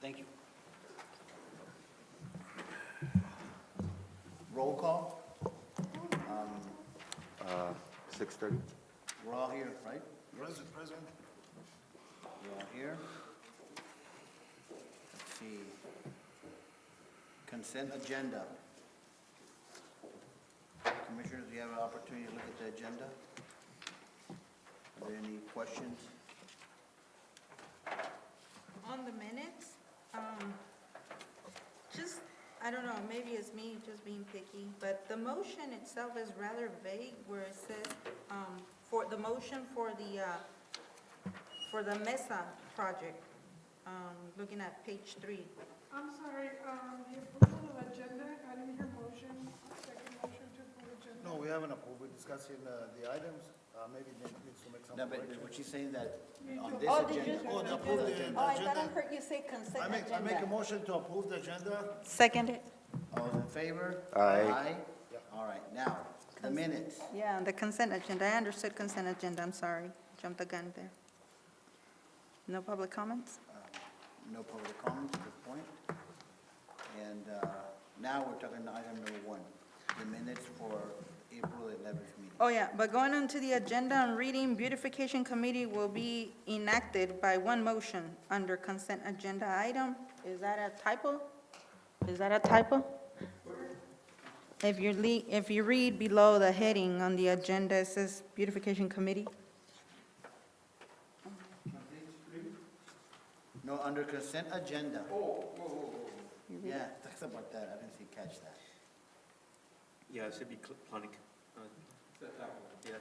Thank you. Roll call. 6:30? We're all here, right? President. We're all here. Let's see. Consent agenda. Commissioners, do you have an opportunity to look at the agenda? Are there any questions? On the minutes, just, I don't know, maybe it's me just being picky, but the motion itself is rather vague where it says, for the motion for the Mesa project, looking at page 3. I'm sorry, the approval of agenda, I didn't hear motion, second motion to approve agenda. No, we haven't approved, we're discussing the items, maybe Nick needs to make some No, but corrections. what she's saying that on this Oh, did you- agenda. Oh, to approve the Oh, I thought I agenda. heard you say consent I make a agenda. motion to approve the agenda. Seconded. All those in favor? Aye. All right, now, the minutes. Yeah, the consent agenda, I understood consent agenda, I'm sorry, jumped the gun there. No public comments? No public comments at this point. And now we're talking item number 1, the minutes for April 11th meeting. Oh, yeah, but going on to the agenda and reading, beautification committee will be enacted by one motion under consent agenda item. Is that a typo? Is that a typo? If you read below the heading on the agenda, it says beautification committee. No, under consent agenda. Yeah, talks about that, I didn't see, catch that. Yeah, it should be planning.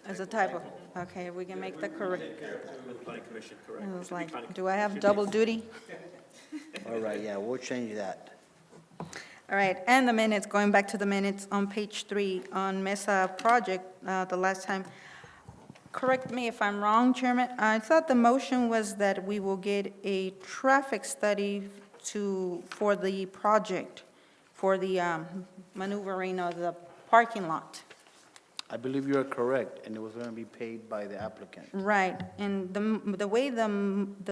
As a typo. Okay, we can make the correct. With planning commission, correct? I It was should be like, planning- do I have should be- double duty? All right, yeah, we'll change that. All right, and the minutes, going back to the minutes on page 3 on Mesa project, the last time. Correct me if I'm wrong, Chairman. I thought the motion was that we will get a traffic study for the project, for the maneuvering of the parking lot. I believe you are correct, and it was going to be paid by the applicant. Right, and the way the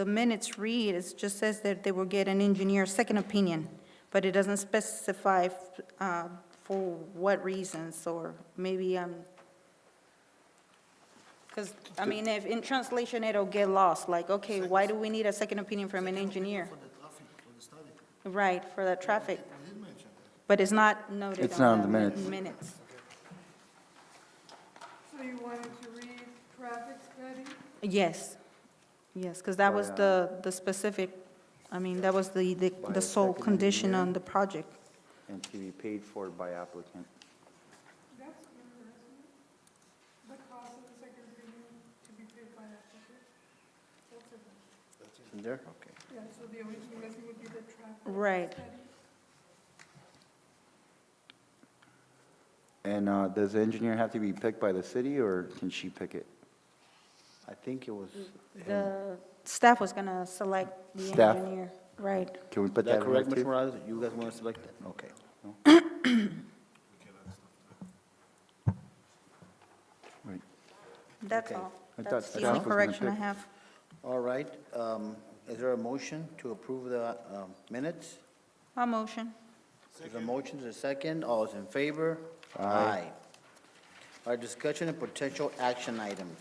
minutes read, it just says that they will get an engineer second opinion, but it doesn't specify for what reasons, or maybe, because, I mean, if in translation, it'll get lost, like, okay, why do we need a second opinion from an engineer? For the traffic, for the study, Right, for the traffic, we did mention that. but it's not noted It's not on on the the minutes. minutes. So you wanted to read traffic study? Yes, because that was the specific, I mean, that was the By a sole second condition engineer. on the project. And to be paid for by applicant. That's interesting. The cost of the second reading to be paid by applicant. That's it. Isn't there? Okay. Yeah, so the only thing missing would be the traffic Right. study. And does the engineer have to be picked by the city, or can she pick it? I think it was, The staff was going to select the Staff. engineer. Right. Can we is put that that in correct, there Mr. too? Morales? You guys want to select it? Okay. Right. That's Okay. all. I That's thought the staff only was gonna correction I pick. have. All right, is there a motion to approve the minutes? A motion. There's a motion, there's a second, all those in favor? Aye. Our discussion and potential action items.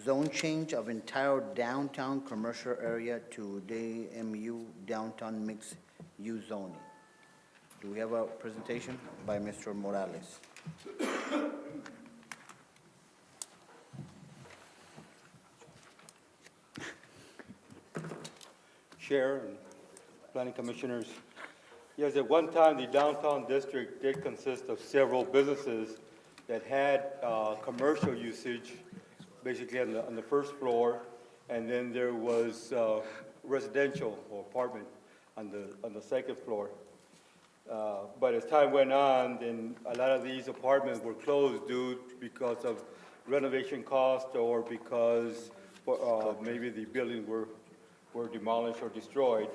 Zone change of entire downtown commercial area to DMU downtown mixed use zoning. Do we have a presentation by Mr. Morales? Chair and planning commissioners. Yes, at one time, the downtown district did consist of several businesses that had commercial usage, basically on the first floor, and then there was residential or apartment on the second floor. But as time went on, then a lot of these apartments were closed because of renovation cost or because maybe the buildings were demolished or destroyed.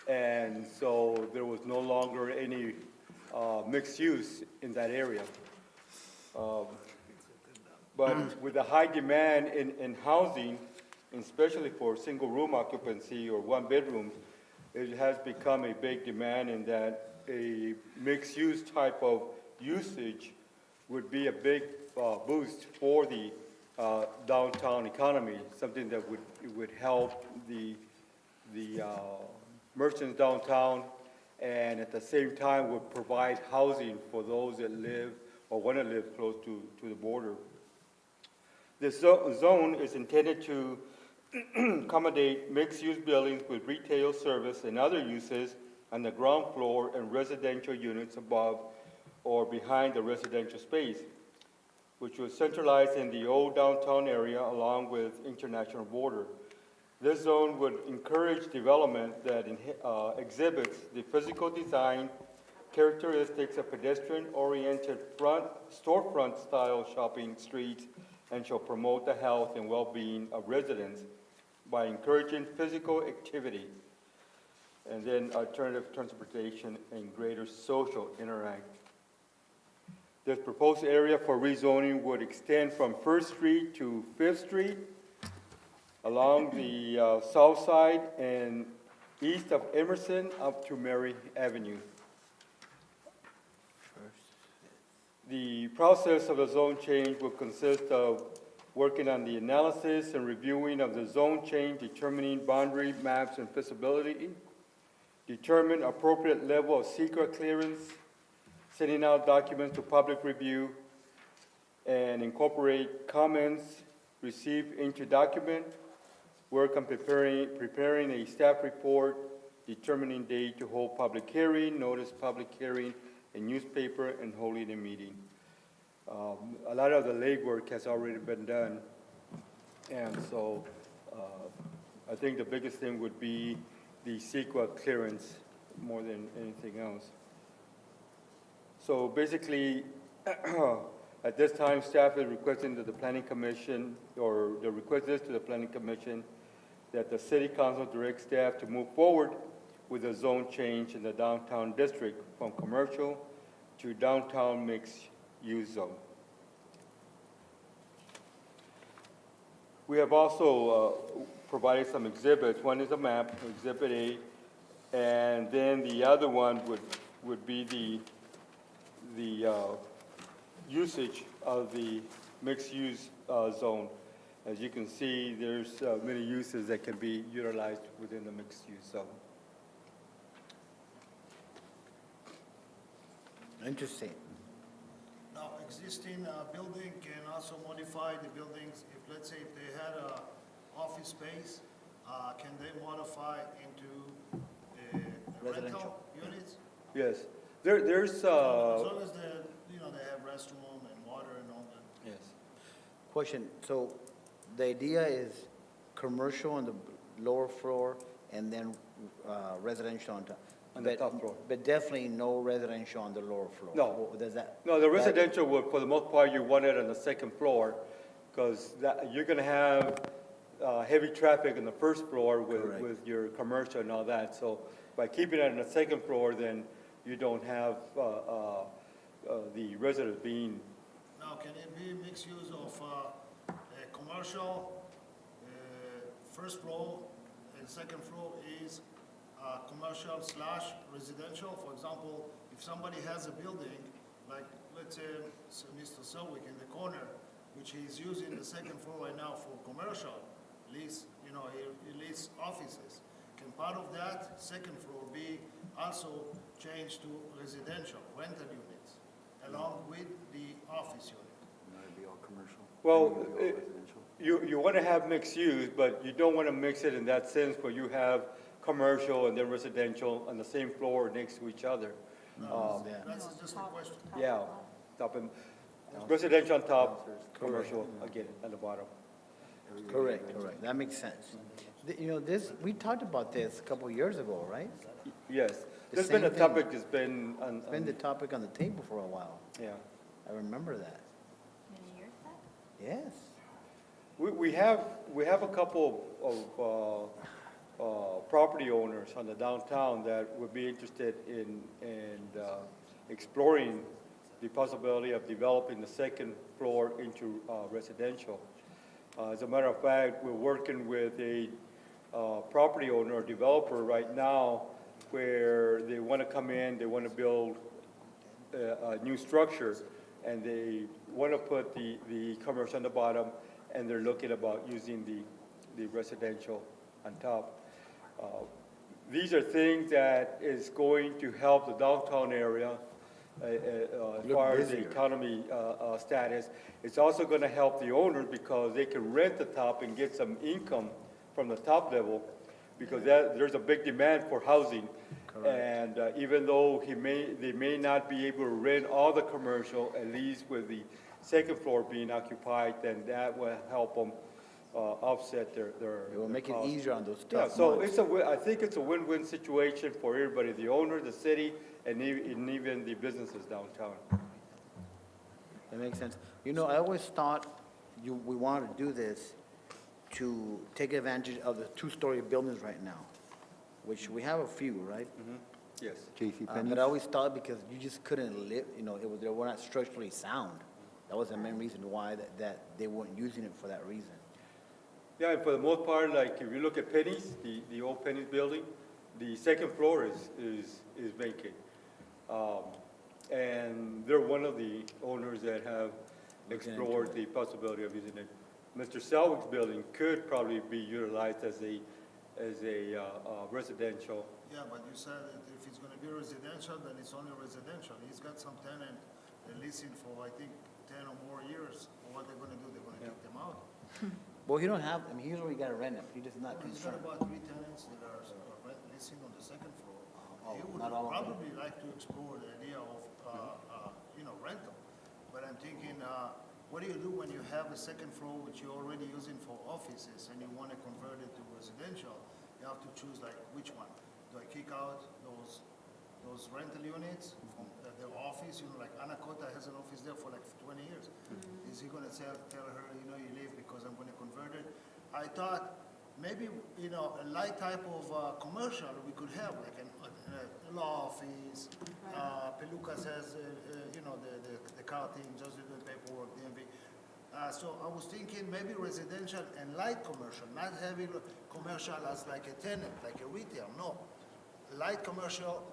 And so there was no longer any mixed use in that area. But with the high demand in housing, and especially for single-room occupancy or one-bedrooms, it has become a big demand in that a mixed-use type of usage would be a big boost for the downtown economy, something that would help the merchants downtown, and at the same time would provide housing for those that live or want to live close to the border. This zone is intended to accommodate mixed-use buildings with retail service and other uses on the ground floor and residential units above or behind the residential space, which was centralized in the old downtown area along with international border. This zone would encourage development that exhibits the physical design characteristics of pedestrian-oriented storefront-style shopping streets and shall promote the health and well-being of residents by encouraging physical activity and then alternative transportation and greater social interaction. This proposed area for rezoning would extend from First Street to Fifth Street along the south side and east of Emerson up to Mary Avenue. The process of the zone change will consist of working on the analysis and reviewing of the zone change, determining boundary maps and feasibility, determine appropriate level of secret clearance, sending out documents to public review, and incorporate comments received into document, work on preparing a staff report, determining date to hold public hearing, notice public hearing in newspaper, and holding a meeting. A lot of the legwork has already been done, and so I think the biggest thing would be the secret clearance more than anything else. So basically, at this time, staff is requesting to the Planning Commission, or the request is to the Planning Commission, that the City Council direct staff to move forward with a zone change in the downtown district from commercial to downtown mixed-use zone. We have also provided some exhibits. One is a map, Exhibit A, and then the other one would be the usage of the mixed-use zone. As you can see, there's many uses that can be utilized within the mixed-use zone. Interesting. Now, existing building can also modify the buildings. If, let's say, if they had a office space, can they modify into Residential. rental units? Yes, there's, As long as they, you know, they have restroom and water and all that. yes. Question, so the idea is commercial on the lower floor and then residential on top? On the But- top floor. But definitely no residential on the lower floor? No. Does that? No, the residential would, for the most part, you want it on the second floor, because you're gonna have heavy traffic on the first floor Correct. with your commercial and all that. So by keeping it on the second floor, then you don't have the residents being, Now, can it be mixed use of commercial, first floor, and second floor is commercial / residential? For example, if somebody has a building, like, let's say, Mr. Selwick in the corner, which he's using the second floor right now for commercial, lease, you know, he lease offices. Can part of that second floor be also changed to residential, rental units, along with the office unit? well, you want to have mixed use, but you don't want to mix it in that sense where you have commercial and then residential on the same floor next to each other. No, that's just a question. Yeah, top and, residential on top, commercial, again, at the bottom. Correct, correct, that makes sense. You know, this, we talked about this a couple of years ago, right? Yes, The there's been a same thing. topic that's been on, It's been the topic on the table for a while. yeah. I remember that. Many years back? Yes. We have a couple of property owners on the downtown that would be interested in exploring the possibility of developing the second floor into residential. As a matter of fact, we're working with a property owner or developer right now where they want to come in, they want to build a new structure, and they want to put the commercial on the bottom, and they're looking about using the residential on top. These are things that is going to help the downtown area as far as the economy status. It's also going to help the owners because they can rent the top and get some income from the top level, because there's a big demand for housing. And even though they may not be able to rent all the commercial, at least with the second floor being occupied, then that will help them offset their It will make it costs. easier on those Yeah, tough so months. I think it's a win-win situation for everybody, the owner, the city, and even the businesses downtown. That makes sense. You know, I always thought we wanted to do this to take advantage of the two-story buildings right now, which we have a few, right? Yes. J.C. But Penney? I always thought because you just couldn't live, they were not structurally sound. That was the main reason why that they weren't using it for that reason. Yeah, and for the most part, like if you look at Penny's, the old Penny's building, the second floor is vacant. And they're one of the owners that have explored the possibility of using it. Mr. Selwick's building could probably be utilized as a residential. Yeah, but you said that if it's gonna be residential, then it's only residential. He's got some tenant, they're leasing for, I think, 10 or more years. What they're gonna do, they're gonna kick them out. Well, he don't have, I mean, he's already got to rent them. He just not He's got concerned. about 3 tenants that are leasing on the second floor. Oh, He would not all of them. probably like to explore the idea of, rental. But I'm thinking, what do you do when you have a second floor which you're already using for offices and you want to convert it to residential? You have to choose like which one. Do I kick out those rental units from their office? Like Anacota has an office there for like 20 years. Is he going to tell her, you leave because I'm going to convert it? I thought maybe, a light type of commercial we could have, like a law office. Pelucas has, the car team, just do the paperwork, DMV. So I was thinking maybe residential and light commercial, not heavy commercial as like a tenant, like a retail, no. Light commercial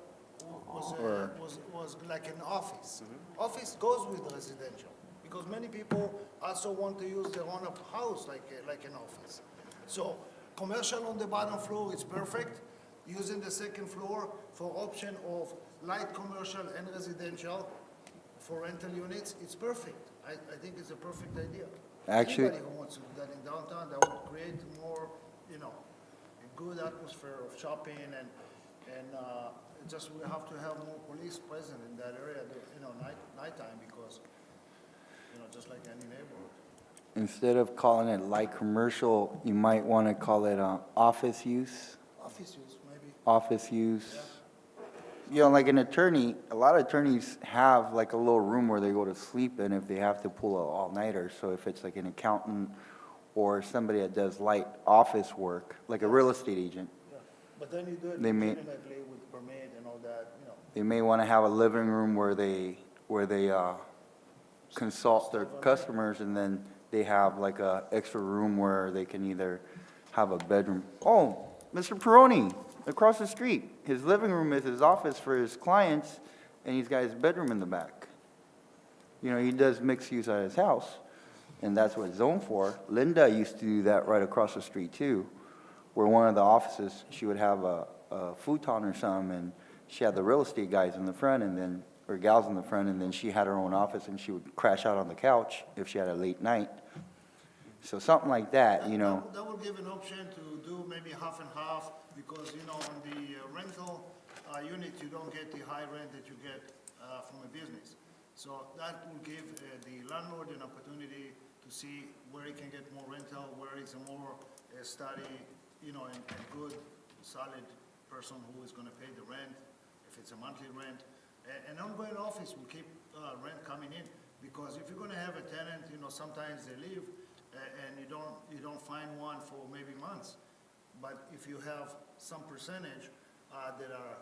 was like an office. Office goes with residential, because many people also want to use their own house like an office. So commercial on the bottom floor is perfect. Using the second floor for option of light commercial and residential for rental units, it's perfect. I think it's a perfect idea. Actually- Anybody who wants to do that in downtown, that would create more, a good atmosphere of shopping and just we have to have more police present in that area, nighttime, because, just like any neighborhood. Instead of calling it light commercial, you might want to call it office use. Office use, maybe. Office use. Like an attorney, a lot of attorneys have like a little room where they go to sleep in if they have to pull an all-nighter. So if it's like an accountant or somebody that does light office work, like a real estate agent, Yeah. But then you do it They may- legitimately with permit and all that, they may want to have a living room where they consult their customers, and then they have like a extra room where they can either have a bedroom. Oh, Mr. Peroni, across the street, his living room is his office for his clients, and he's got his bedroom in the back. He does mixed use at his house, and that's what it's zoned for. Linda used to do that right across the street too, where one of the offices, she would have a futon or something, and she had the real estate guys in the front, and then, or gals in the front, and then she had her own office, and she would crash out on the couch if she had a late night. So something like that, That would give an option to do maybe half and half, because, on the rental unit, you don't get the high rent that you get from a business. So that will give the landlord an opportunity to see where he can get more rental, where it's a more steady, and good, solid person who is gonna pay the rent, if it's a monthly rent. An ongoing office will keep rent coming in, because if you're gonna have a tenant, sometimes they leave, and you don't find one for maybe months. But if you have some percentage that are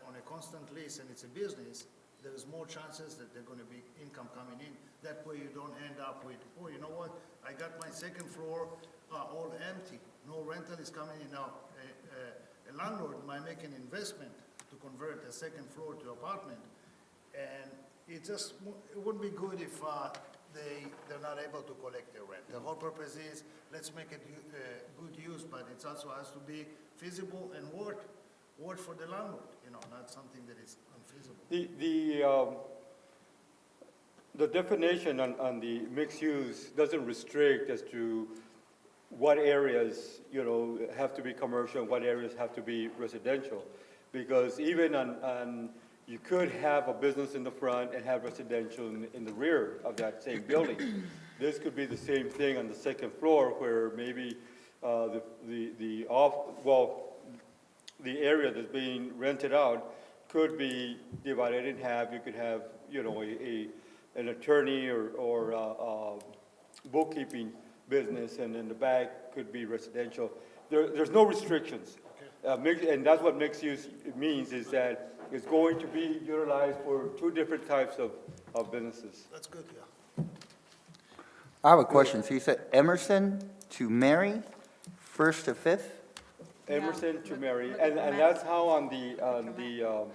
on a constant lease and it's a business, there is more chances that there's gonna be income coming in. That way you don't end up with, oh, you know what, I got my second floor all empty, no rental is coming in now. A landlord might make an investment to convert a second floor to apartment, and it just, it wouldn't be good if they're not able to collect their rent. The whole purpose is, let's make it good use, but it also has to be feasible and worth for the landlord, you know, not something that is unfeasible. The definition on the mixed use doesn't restrict as to what areas, you know, have to be commercial and what areas have to be residential. Because even you could have a business in the front and have residential in the rear of that same building. This could be the same thing on the second floor where maybe the area that's being rented out could be divided in half. You could have, you know, an attorney or bookkeeping business, and in the back could be residential. There's no restrictions. And that's what mixed use means, is that it's going to be utilized for two different types of businesses. That's good, yeah. I have a question. So you said Emerson to Mary, 1st to 5th? Emerson to Mary, Look at and the map. that's how on the You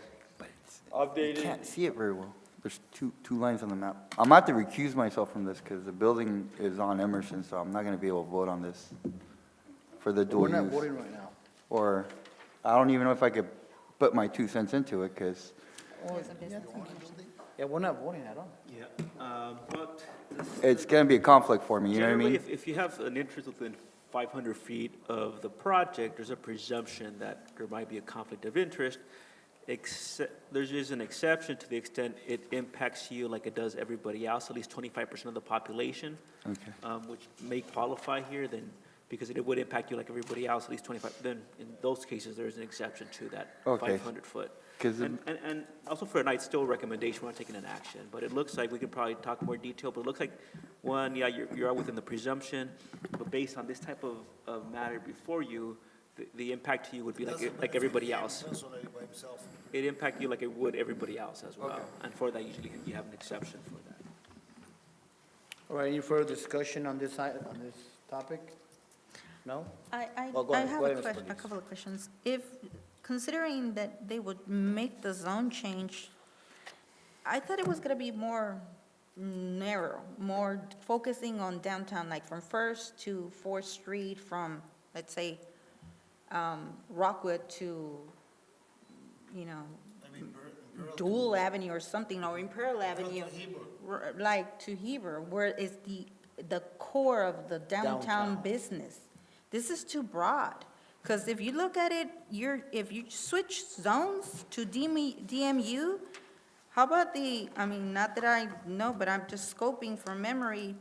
updated. can't see it very well. There's two lines on the map. I'm about to recuse myself from this because the building is on Emerson, so I'm not going to be able to vote on this for the dual We're not use. voting right now. Or, I don't even know if I could put my 2 cents into it because Yeah, we're not voting at all. Yeah, but it's going to be a conflict for me, you know what I generally, mean? if you have an interest within 500 feet of the project, there's a presumption that there might be a conflict of interest. There's just an exception to the extent it impacts you like it does everybody else, at least 25% of the population, Okay. which may qualify here, then, because it would impact you like everybody else, at least 25, then in those cases, there's an exception to that Okay. 500-foot. 'Cause And also for a night still recommendation, we're not taking an action, but it looks like we could probably talk more detail, but it looks like, one, yeah, you're within the presumption, but based on this type of matter before you, the impact to you would be like everybody else. Personally by himself. It impact you like it would everybody else as well. And for that, usually you have an exception for that. All right, any further discussion on this topic? No? Well, go I ahead. have Go a ahead, Ms. question, a Perez. couple of questions. If, considering that they would make the zone change, I thought it was gonna be more narrow, more focusing on downtown, like from First to Fourth Street, from, let's say, Rockwood to, you know, I mean, Imperial to- Dual Avenue or something, or Imperial Avenue. Heber. Like to Heber, where is the core of the downtown Downtown. business. This is too broad, because if you look at it, if you switch zones to DMU, how about I mean, not that I know, but I'm just scoping from memory,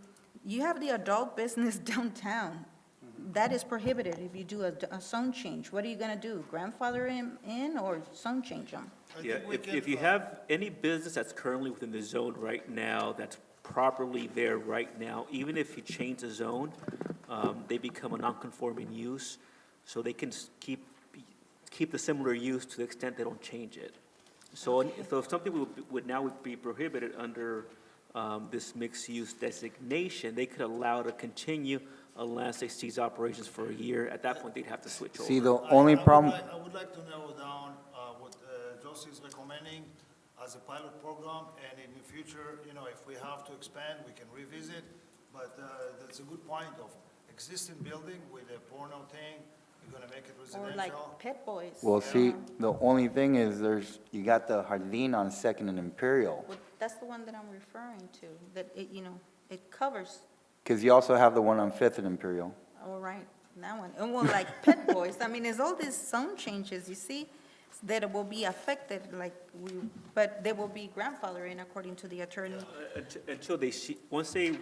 you have the adult business downtown. That is prohibited if you do a zone change. What are you gonna do, grandfather him in or zone change them? I Yeah, think we if can, you have any business that's currently within the zone right now, that's properly there right now, even if you change the zone, they become a non-conforming use, so they can keep the similar use to the extent they don't change it. So if something would now be prohibited under this mixed-use designation, they could allow it to continue unless they cease operations for a year. At that point, they'd have to switch over. See, the only problem, I would like to narrow down what Josie is recommending as a pilot program, and in the future, you know, if we have to expand, we can revisit. But that's a good point of existing building with a porno thing, you're gonna make it Or like residential. Pet Boys? well, see, the only thing is you got the Jardín on 2nd and Imperial. Well, that's the one that I'm referring to, that it, you know, it covers, Because you also have the one on 5th and Imperial. all right, that one. And well, like Pet Boys, I mean, there's all these zone changes, you see, that will be affected, like but they will be grandfathering according to the attorney. Until they see, once they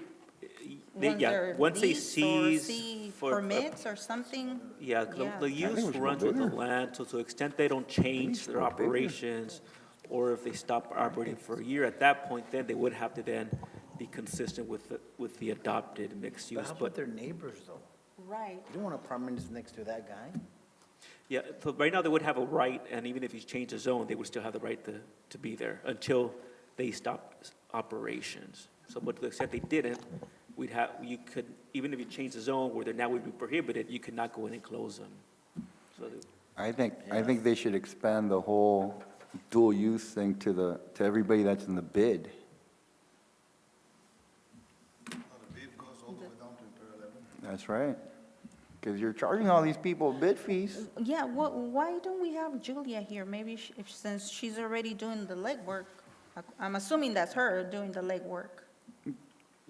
Once they're leased or cease see for. permits or something. Yeah, Yeah. the think it use was runs with the bigger. land, so to the extent they don't change their were bigger. operations, or if they stop operating for a year, at that point, then they would have to then be consistent with the adopted mixed But use. how But, about their neighbors, though? Right. You don't want apartments next to that guy? yeah, so right now, they would have a right, and even if you change the zone, they would still have the right to be there until they stopped operations. So, but to the extent they didn't, you could, even if you change the zone where they now would be prohibited, you could not go in and close them. So, I think they should expand the whole dual use thing to everybody that's in the bid. The bid goes all the way down to Imperial Avenue. That's right. Because you're charging all these people bid fees. Yeah, why don't we have Julia here? Maybe since she's already doing the legwork, I'm assuming that's her doing the legwork.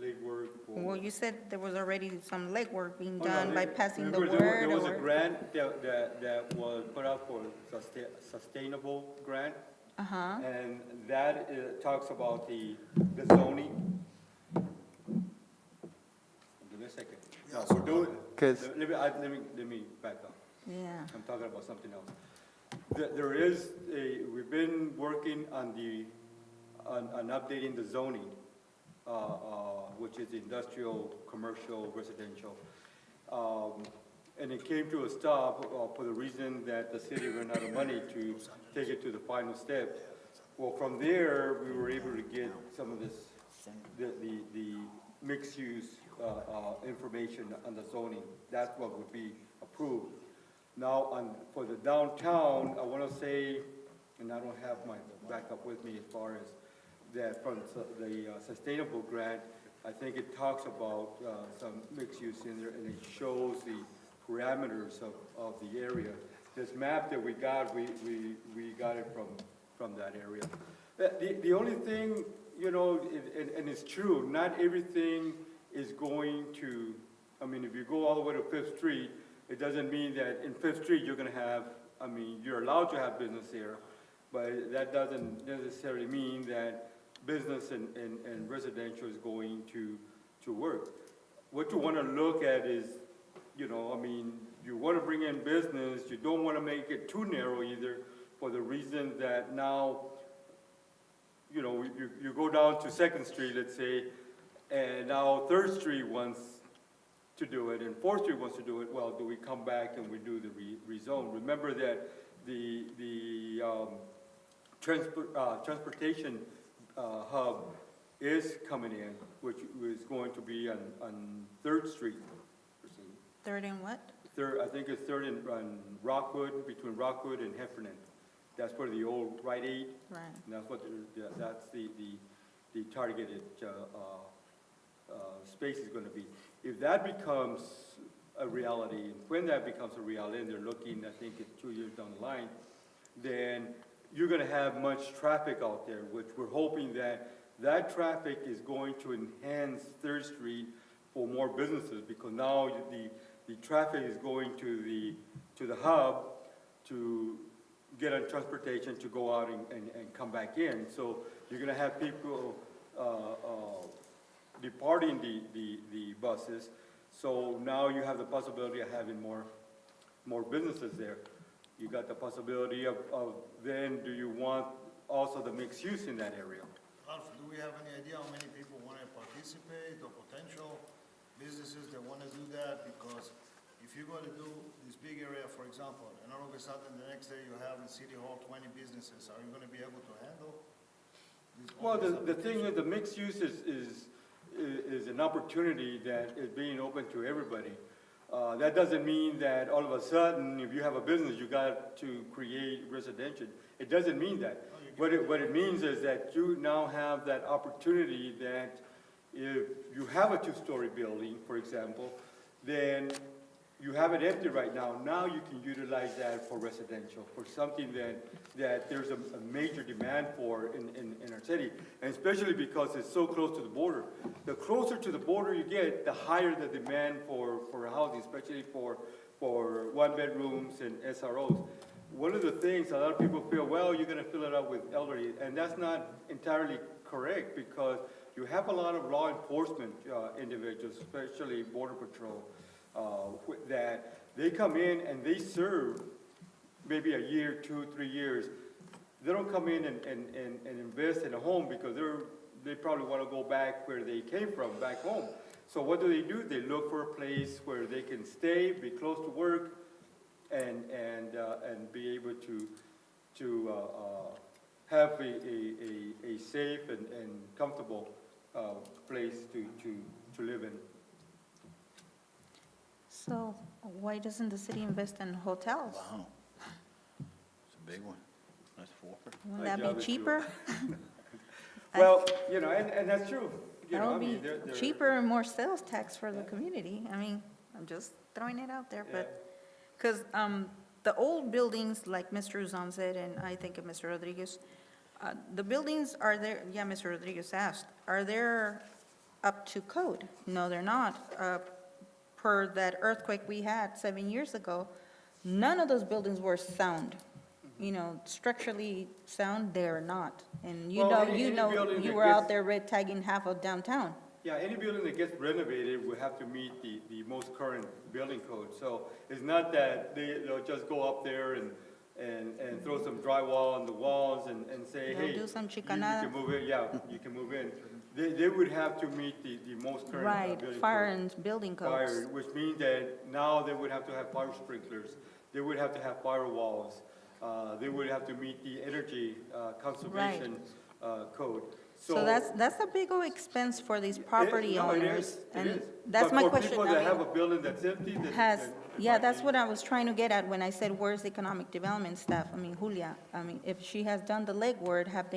Legwork. Well, you said there was already some legwork being Oh, no, done by they- passing the remember word there was a or. grant that was put out for sustainable grant, Uh-huh, and that talks about the zoning. Give me a second. No, we're doing, 'Cause- let me back up. yeah. I'm talking about something else. We've been working on updating the zoning, which is industrial, commercial, residential. And it came to a stop for the reason that the city ran out of money to take it to the final step. Well, from there, we were able to get some of this, the mixed-use information on the zoning. That's what would be approved. Now, for the downtown, I want to say, and I don't have my backup with me as far as that from the sustainable grant, I think it talks about some mixed use in there, and it shows the parameters of the area. This map that we got, we got it from that area. The only thing, you know, and it's true, not everything is going to, I mean, if you go all the way to Fifth Street, it doesn't mean that in Fifth Street you're gonna have, I mean, you're allowed to have business there, but that doesn't necessarily mean that business and residential is going to work. What you wanna look at is, you know, I mean, you wanna bring in business, you don't wanna make it too narrow either, for the reason that now, you know, you go down to Second Street, let's say, and now Third Street wants to do it, and Fourth Street wants to do it, well, do we come back and we do the rezone? Remember that the transportation hub is coming in, which is going to be on Third Street. Third and what? Third, I think it's Third and Rockwood, between Rockwood and Heffernan. That's where the old Rite Aid, Right. and that's what, that's the targeted space is gonna be. If that becomes a reality, when that becomes a reality, and they're looking, I think it's 2 years down the line, then you're gonna have much traffic out there, which we're hoping that traffic is going to enhance Third Street for more businesses, because now the traffic is going to the hub to get on transportation to go out and come back in. So you're gonna have people departing the buses. So now you have the possibility of having more businesses there. You got the possibility of then, do you want also the mixed use in that area? Alf, do we have any idea how many people want to participate or potential businesses that want to do that? Because if you're going to do this big area, for example, and all of a sudden the next day you have in City Hall 20 businesses, are you going to be able to handle this? Well, the thing is, the mixed use is an opportunity that is being open to everybody. That doesn't mean that all of a sudden, if you have a business, you got to create residential. It doesn't mean that. What it means is that you now have that opportunity that if you have a two-story building, for example, then you have it empty right now. Now you can utilize that for residential, for something that there's a major demand for in our city, and especially because it's so close to the border. The closer to the border you get, the higher the demand for housing, especially for one-bedrooms and SROs. One of the things a lot of people feel, well, you're going to fill it up with elderly, and that's not entirely correct, because you have a lot of law enforcement individuals, especially Border Patrol, that they come in and they serve maybe a year, 2, 3 years. They don't come in and invest in a home because they probably want to go back where they came from, back home. So what do? They look for a place where they can stay, be close to work, and be able to have a safe and comfortable place to live in. So why doesn't the city invest in hotels? Wow. It's a big one. That's 4. Wouldn't My that job be is cheaper? Well, and that's true. You That know, I would mean, be they're- cheaper and more sales tax for the community. I mean, I'm just throwing it out there, but, because the old buildings, like Mr. Uzan said, and I think of Mr. Rodriguez, the buildings are there, yeah, Mr. Rodriguez asked, are they up to code? No, they're not. Per that earthquake we had 7 years ago, none of those buildings were sound. You know, structurally sound, they're not. And you Well, know, any building you that were out gets- there red tagging half of downtown. Yeah, any building that gets renovated will have to meet the most current building code. So it's not that they'll just go up there and throw some drywall on the walls and say, They'll hey. do some you chicanada. can move in, yeah, you can move in. They would have to meet the most current Right, building fire code. and building Fire, codes. which means that now they would have to have fire sprinklers. They would have to have firewalls. They would have to meet the energy conservation code. So that's a big old expense for these property No, it owners. is, it And is. that's my question. But for people I that mean, have a building that's empty, that. has, that yeah, might that's be- what I was trying to get at when I said, where's economic development staff? I mean, Julia, I mean, if she has done the legwork, have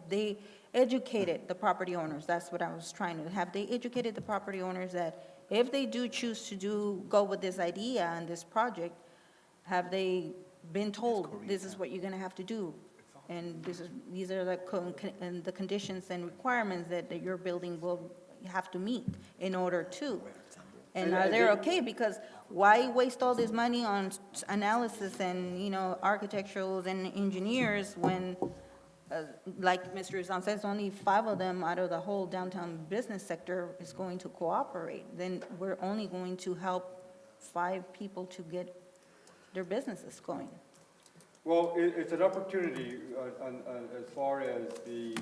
they educated the property owners? That's what I was trying to, have they educated the property owners that if they do choose to go with this idea and this project, have they been told, this is what you're gonna have to do? And these are the conditions and requirements that your building will have to meet in order to. And are they okay? Because why waste all this money on analysis and, you know, architecturals and engineers when, like Mr. Uzan says, only 5 of them out of the whole downtown business sector is going to cooperate? Then we're only going to help 5 people to get their businesses going. Well, it's an opportunity as far as the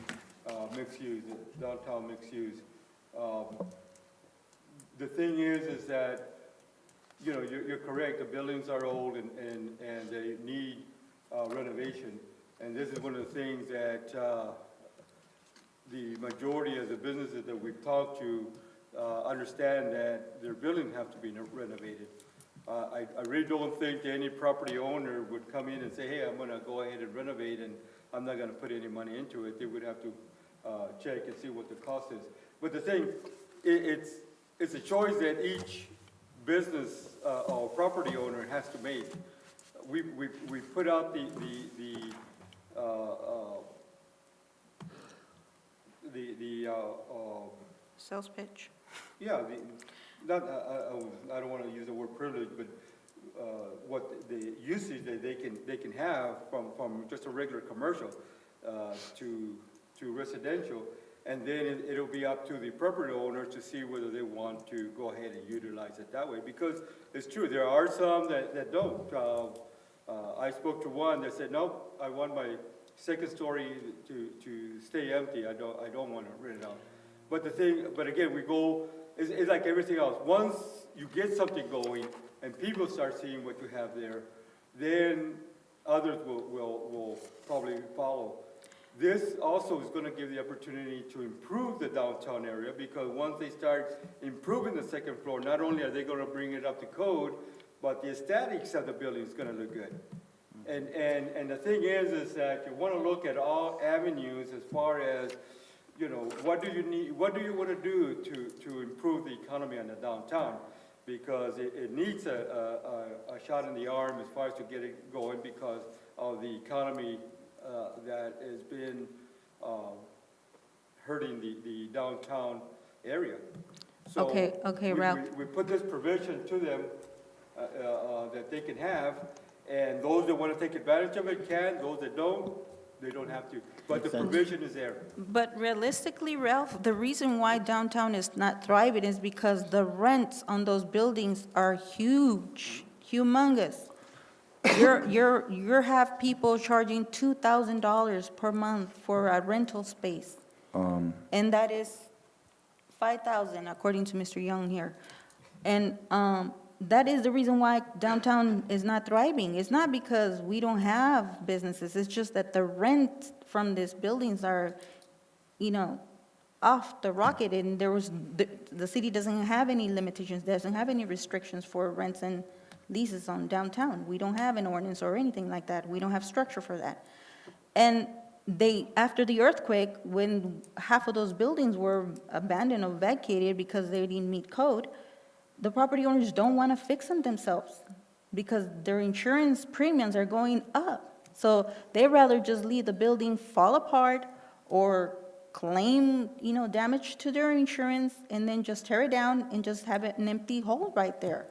mixed use, the downtown mixed use. The thing is that, you know, you're correct, the buildings are old and they need renovation. And this is one of the things that the majority of the businesses that we've talked to understand that their buildings have to be renovated. I really don't think that any property owner would come in and say, hey, I'm gonna go ahead and renovate and I'm not gonna put any money into it. They would have to check and see what the cost is. But the thing, it's a choice that each business or property owner has to make. We put out the Sales pitch. yeah, I don't want to use the word privilege, but what the usage that they can have from just a regular commercial to residential, and then it'll be up to the property owner to see whether they want to go ahead and utilize it that way. Because it's true, there are some that don't. I spoke to one that said, no, I want my second story to stay empty. I don't want to rent it out. But again, it's like everything else. Once you get something going and people start seeing what you have there, then others will probably follow. This also is going to give the opportunity to improve the downtown area, because once they start improving the second floor, not only are they going to bring it up to code, but the aesthetics of the building is going to look good. And the thing is that you want to look at all avenues as far as, you know, what do you want to do to improve the economy on the downtown? Because it needs a shot in the arm as far as to get it going, because of the economy that has been hurting the downtown area. So Okay, Ralph. we put this provision to them that they can have, and those that want to take advantage of it can, those that don't, they don't have to. But the Makes sense. provision is there. But realistically, Ralph, the reason why downtown is not thriving is because the rents on those buildings are huge, humongous. You have people charging $2,000 per month for a rental space, and that is $5,000 according to Mr. Young here. And that is the reason why downtown is not thriving. It's not because we don't have businesses, it's just that the rent from these buildings are, off the rocket, and the city doesn't have any limitations, doesn't have any restrictions for rents and leases on downtown. We don't have an ordinance or anything like that. We don't have structure for that. And after the earthquake, when half of those buildings were abandoned or vacated because they didn't meet code, the property owners don't want to fix them themselves because their insurance premiums are going up. So they'd rather just leave the building fall apart or claim, damage to their insurance and then just tear it down and just have an empty hole right there.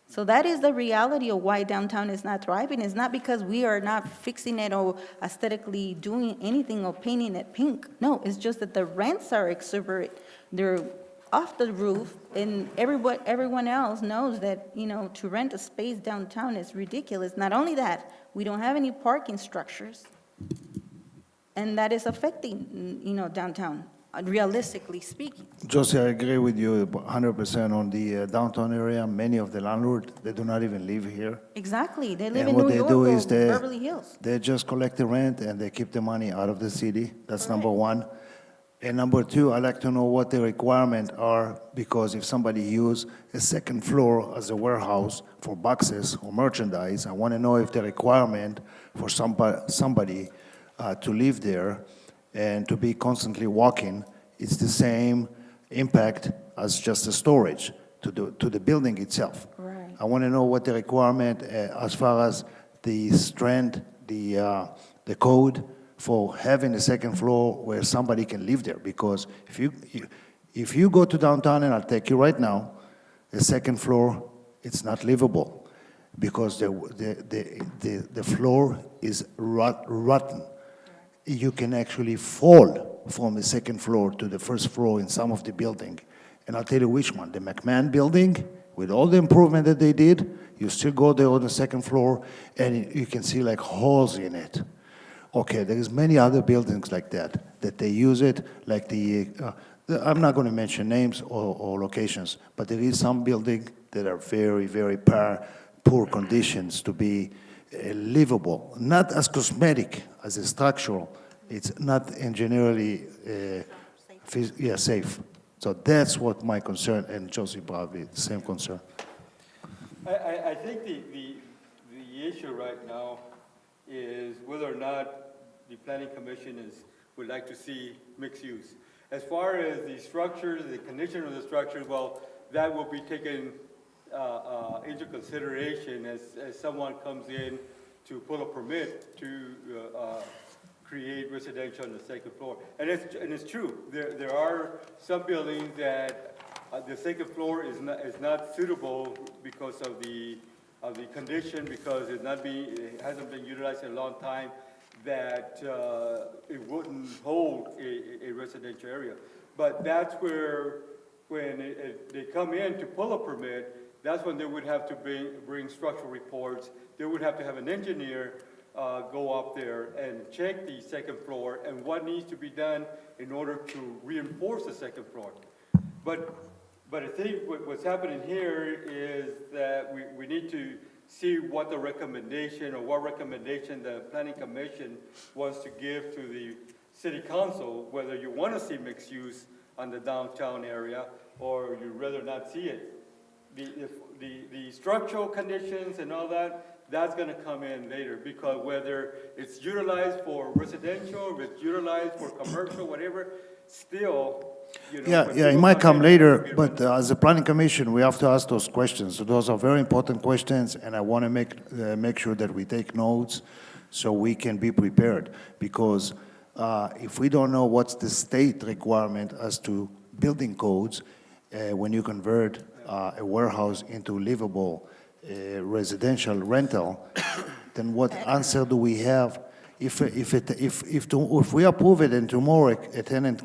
So that is the reality of why downtown is not thriving. It's not because we are not fixing it or aesthetically doing anything or painting it pink. No, it's just that the rents are exuberant. They're off the roof, and everyone else knows that, to rent a space downtown is ridiculous. Not only that, we don't have any parking structures, and that is affecting, downtown, realistically speaking. Josie, I agree with you 100% on the downtown area. Many of the landlords, they do not even live here. Exactly. They live And in what New they York do or is Beverly Hills. they just collect the rent and they keep the money out of the city. That's number Correct. one. And number two, I'd like to know what the requirements are, because if somebody use a second floor as a warehouse for boxes or merchandise, I want to know if the requirement for somebody to live there and to be constantly walking, it's the same impact as just the storage to the building itself. Right. I want to know what the requirement as far as the strength, the code for having a second floor where somebody can live there. Because if you go to downtown, and I'll take you right now, the second floor, it's not livable because the floor is rotten. You can actually fall from the second floor to the first floor in some of the building. And I'll tell you which one. The McMahon building, with all the improvement that they did, you still go there on the second floor and you can see like holes in it. Okay, there is many other buildings like that they use it, like I'm not going to mention names or locations, but there is some building that are very, very poor conditions to be livable, not as cosmetic, as a structural. It's not engineerily safe. So that's what my concern, and Josie probably the same concern. I think the issue right now is whether or not the planning commission would like to see mixed use. As far as the structures, the condition of the structures, well, that will be taken into consideration as someone comes in to pull a permit to create residential on the second floor. And it's true, there are some buildings that the second floor is not suitable because of the condition, because it hasn't been utilized in a long time, that it wouldn't hold a residential area. But that's where, when they come in to pull a permit, that's when they would have to bring structural reports. They would have to have an engineer go up there and check the second floor and what needs to be done in order to reinforce the second floor. But I think what's happening here is that we need to see what the recommendation, or what recommendation the planning commission wants to give to the city council, whether you want to see mixed use on the downtown area or you'd rather not see it. The structural conditions and all that, that's going to come in later, because whether it's utilized for residential, if it's utilized for commercial, whatever, still, Yeah, it might come later, but as a planning commission, we have to ask those questions. So those are very important questions, and I want to make sure that we take notes so we can be prepared. Because if we don't know what's the state requirement as to building codes, when you convert a warehouse into livable residential rental, then what answer do we have? If we approve it and tomorrow a tenant,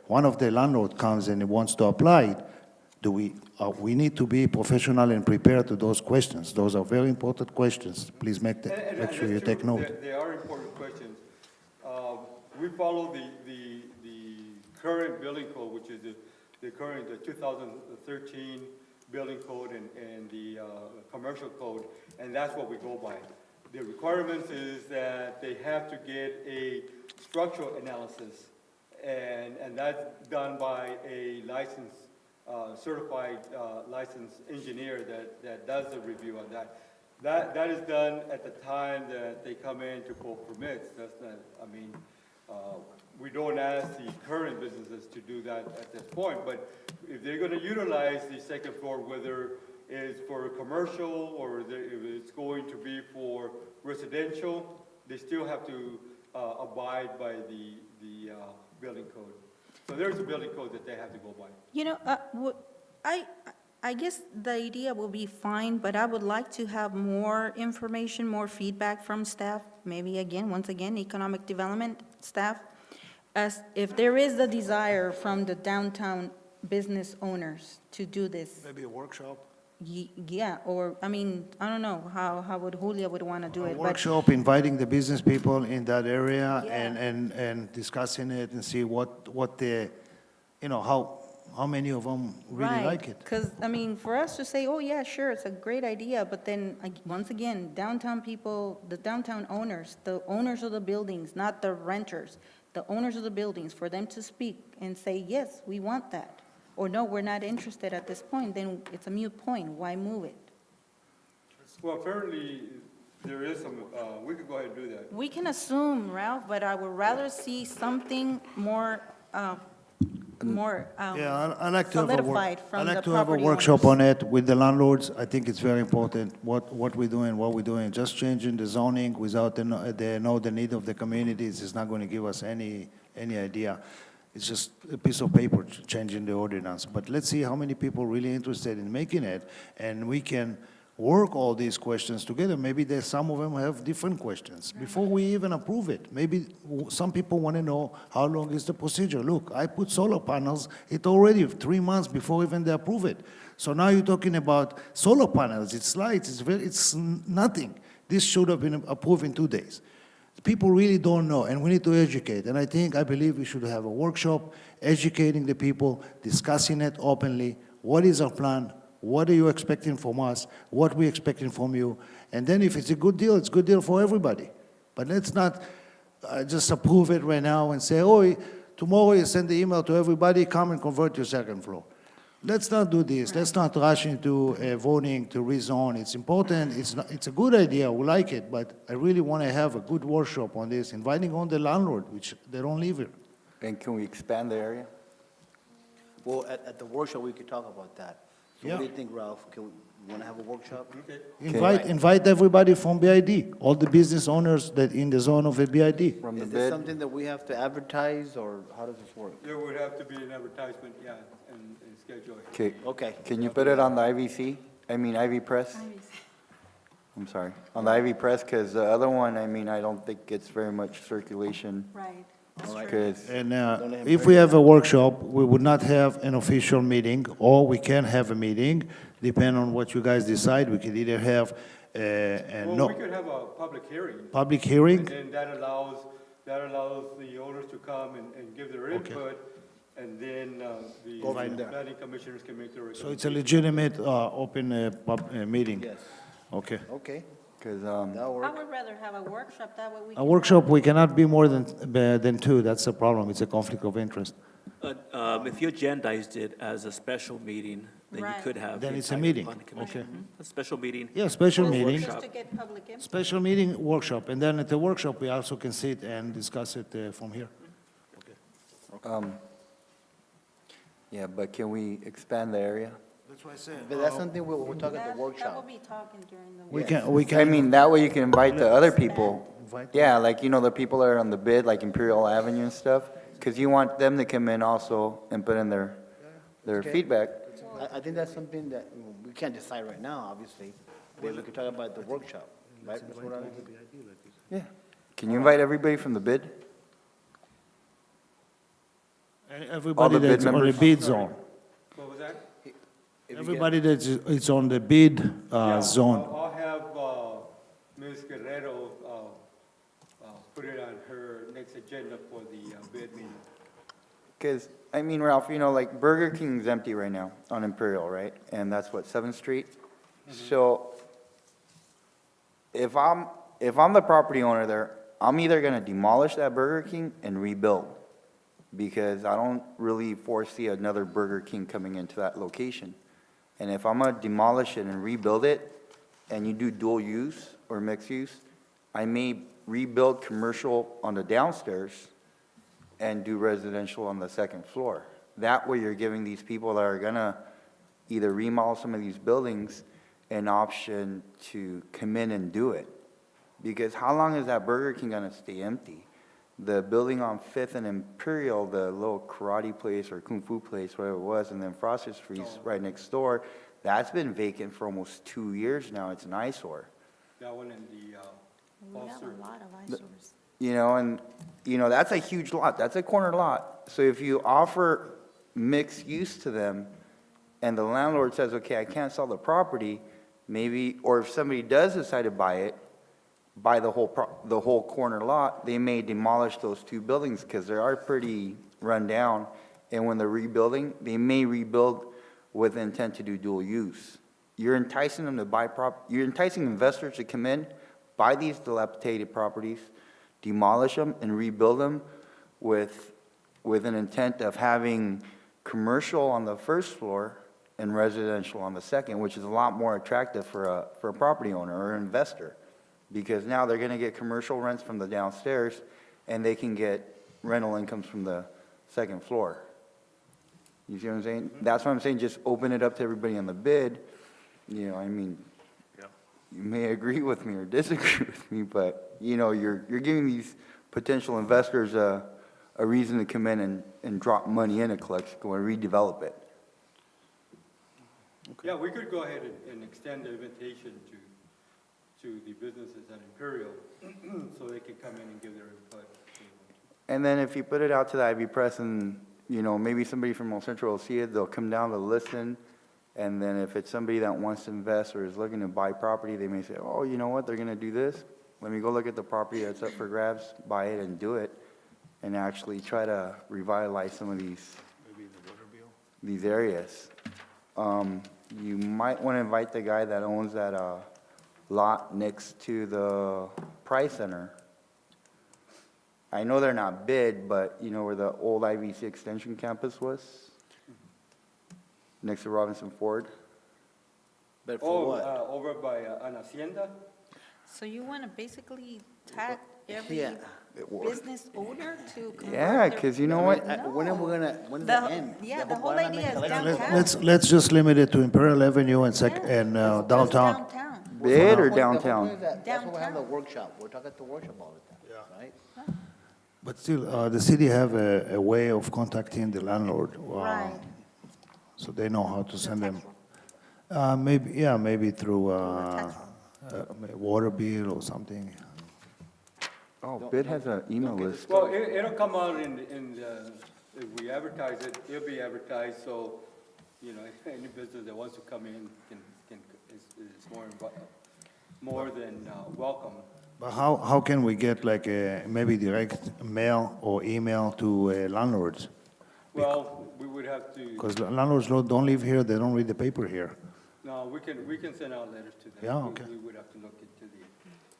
one of the landlord comes and wants to apply it, we need to be professional and prepared to those questions. Those are very important questions. Please make sure you take note. They are important questions. We follow the current building code, which is the current 2013 building code and the commercial code, and that's what we go by. The requirements is that they have to get a structural analysis, and that's done by a licensed, certified licensed engineer that does the review on that. That is done at the time that they come in to pull permits. That's not, I mean, we don't ask the current businesses to do that at this point, but if they're gonna utilize the second floor, whether it's for commercial or if it's going to be for residential, they still have to abide by the building code. So there's a building code that they have to go by. You know, I guess the idea will be fine, but I would like to have more information, more feedback from staff, maybe again, once again, economic development staff, as if there is the desire from the downtown business owners to do this. Maybe a workshop? Yeah, or, I mean, I don't know how would Julia would want to do A it, but, workshop, inviting the business people in that area Yeah. and discussing it and see what the, you know, how many of them really like it. Because, I mean, for us to say, oh, yeah, sure, it's a great idea, but then, once again, downtown people, the downtown owners, the owners of the buildings, not the renters, the owners of the buildings, for them to speak and say, yes, we want that, or no, we're not interested at this point, then it's a moot point, why move it? Well, apparently, there is some, we could go ahead and do that. We can assume, Ralph, but I would rather see something more, Yeah, I like to have a solidified from I the like to have a property workshop owners. on it with the landlords. I think it's very important, what we're doing, what we're doing. Just changing the zoning without they know the need of the communities is not going to give us any idea. It's just a piece of paper changing the ordinance. But let's see how many people really interested in making it, and we can work all these questions together. Maybe some of them have different questions before we even approve it. Maybe some people want to know how long is the procedure. Look, I put solar panels, it already 3 months before even they approve it. So now you're talking about solar panels, it's lights, it's nothing. This should have been approved in 2 days. People really don't know, and we need to educate. And I believe we should have a workshop, educating the people, discussing it openly. What is our plan? What are you expecting from us? What we expecting from you? And then if it's a good deal, it's a good deal for everybody. But let's not just approve it right now and say, oh, tomorrow you send the email to everybody, come and convert your second floor. Let's not do this. Let's not rush into voting to rezone. It's important. It's a good idea. We like it. But I really want to have a good workshop on this, inviting on the landlord, which they don't live here. And can we expand the area? Well, at the workshop, we could talk about that. So what do Yeah. you think, Ralph? Can we want to have a workshop? Invite everybody from BID, all the business owners that in the zone of a BID. From the Is this bid? something that we have to advertise, or how does this work? There would have to be an advertisement, yeah, and schedule it. Okay, Okay. can you put it on the IVC? I mean, Ivy Press? I'm sorry, on the Ivy Press, because the other one, I mean, I don't think gets very much circulation. Right, that's All right. true. Because, And Don't let him if break we it have a workshop, we would not have an official meeting, or we can have a meeting, depending on what you guys decide. We could either have Well, we could have a public hearing. public And hearing. then that allows the owners to come and give their Okay. input, and then the Go from there. planning commissioners can make their So recommendation. it's a legitimate, open meeting? Yes. Okay. Okay, because, that'll I work. would rather have a workshop, that way we can. A workshop, we cannot be more than 2, that's the problem, it's a conflict of interest. If you agendized it as a special meeting, then you Right. could have. Then the it's a entire meeting. planning commission. Okay. A special meeting. Yeah, special Well, meeting, Just to get public input. special meeting, workshop, and then at the workshop, we also can sit and discuss it from here. yeah, but can we expand the area? That's what I said. But that's something we'll talk at That the will workshop. be talking during the. We can. I mean, that way you can invite the other people. Invite- Yeah, like, you know, the people that are on the bid, like Imperial Avenue and stuff, because you want them to come in also and put in their Okay. feedback. I think that's something that we can't decide right now, obviously, but we could talk about at the workshop, right? Ms. Morales? Yeah. Can you invite everybody from the bid? Everybody bid that's on the members? bid zone. What was that? If you Everybody that's is on the bid Yeah, zone. I'll have Ms. Guerrero put it on her next agenda for the bid meeting. Because, I mean, Ralph, you know, like Burger King's empty right now on Imperial, right? And that's what, 7th Street? So if I'm the property owner there, I'm either gonna demolish that Burger King and rebuild, because I don't really foresee another Burger King coming into that location. And if I'm gonna demolish it and rebuild it, and you do dual use or mixed use, I may rebuild commercial on the downstairs and do residential on the 2nd floor. That way you're giving these people that are gonna either remodel some of these buildings an option to come in and do it. Because how long is that Burger King gonna stay empty? The building on 5th and Imperial, the little karate place or kung fu place, whatever it was, and then Frosted Freeze right next door, that's been vacant for almost 2 years now. It's an eyesore. That one in the, We have Ulster. a lot of eyesores. You know, and, you know, that's a huge lot. That's a corner lot. So if you offer mixed use to them, and the landlord says, okay, I can't sell the property, maybe, or if somebody does decide to buy it, buy the whole corner lot, they may demolish those 2 buildings because they are pretty run down. And when they're rebuilding, they may rebuild with intent to do dual use. You're enticing them to buy you're enticing investors to come in, buy these dilapidated properties, demolish them and rebuild them with an intent of having commercial on the 1st floor and residential on the 2nd, which is a lot more attractive for a property owner or investor. Because now they're gonna get commercial rents from the downstairs, and they can get rental incomes from the 2nd floor. You see what I'm saying? That's why I'm saying just open it up to everybody on the bid. You know, I mean, you may agree with me or disagree with me, but, you know, you're giving these potential investors a reason to come in and drop money into Calexico and redevelop it. yeah, we could go ahead and extend the invitation to the businesses at Imperial, so they can come in and give their input. And then if you put it out to the Ivy Press and, you know, maybe somebody from El Centro will see it, they'll come down to listen. And then if it's somebody that wants to invest or is looking to buy property, they may say, oh, you know what, they're gonna do this. Let me go look at the property that's up for grabs, buy it and do it. And actually try to revitalize some of these areas. You might wanna invite the guy that owns that, lot next to the Price Center. I know they're not bid, but you know where the old IVC Extension campus was? Next to Robinson Ford? But for what? Over by an hacienda? So you want to basically tag every Yeah. business owner to convert Yeah, their- because you know I what? mean, when are we gonna, when's The- it end? yeah, the whole Guadalajara idea is Calexico? downtown. Let's just limit it to Imperial Avenue and Just downtown. Downtown. Bid or The whole point downtown? is that- That's why we have the Downtown. workshop. We're talking at the workshop all the time, right? But still, the city have a way of contacting the landlord. Right. So they know how to send them. tax Maybe through tax water bill or something. Oh, Bid has an email list. Well, it'll come out if we advertise it, it'll be advertised, so, you know, any business that wants to come in is more than welcome. But how can we get like maybe direct mail or email to landlords? Well, we would have to, Because landlords don't live here, they don't read the paper here. no, we can send out letters to them. Yeah, We- okay. We would have to look into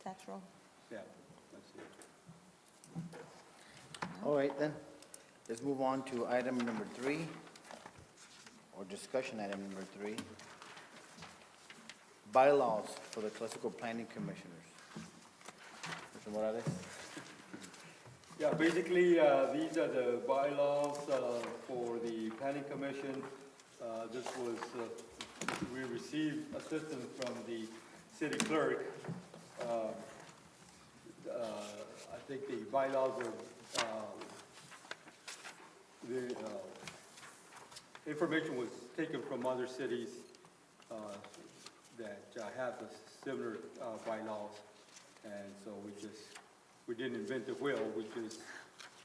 Tax roll. yeah, that's it. All right, then. Let's move on to item number 3, or discussion item number 3. Bylaws for the Calexico Planning Commissioners. Mr. Morales? Yeah, basically, these are the bylaws for the planning commission. This was, we received assistance from the city clerk. I think the bylaws were, the information was taken from other cities that have the similar bylaws. And so we didn't invent the wheel, we just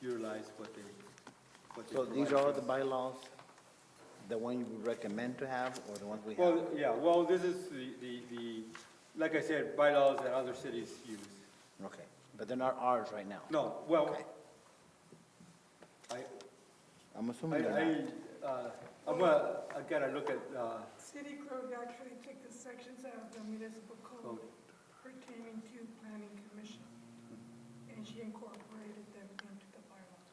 utilized what they So these provided are us. the bylaws, the one you would recommend to have, or the ones we have? Well, yeah, well, this is the, like I said, bylaws that other cities use. Okay, but they're not ours right now. No, well, Okay. I, I'm assuming you're not. I'm gonna, I gotta look at, City clerk actually took the sections out of the municipal code pertaining to planning commission, and she incorporated them into the bylaws.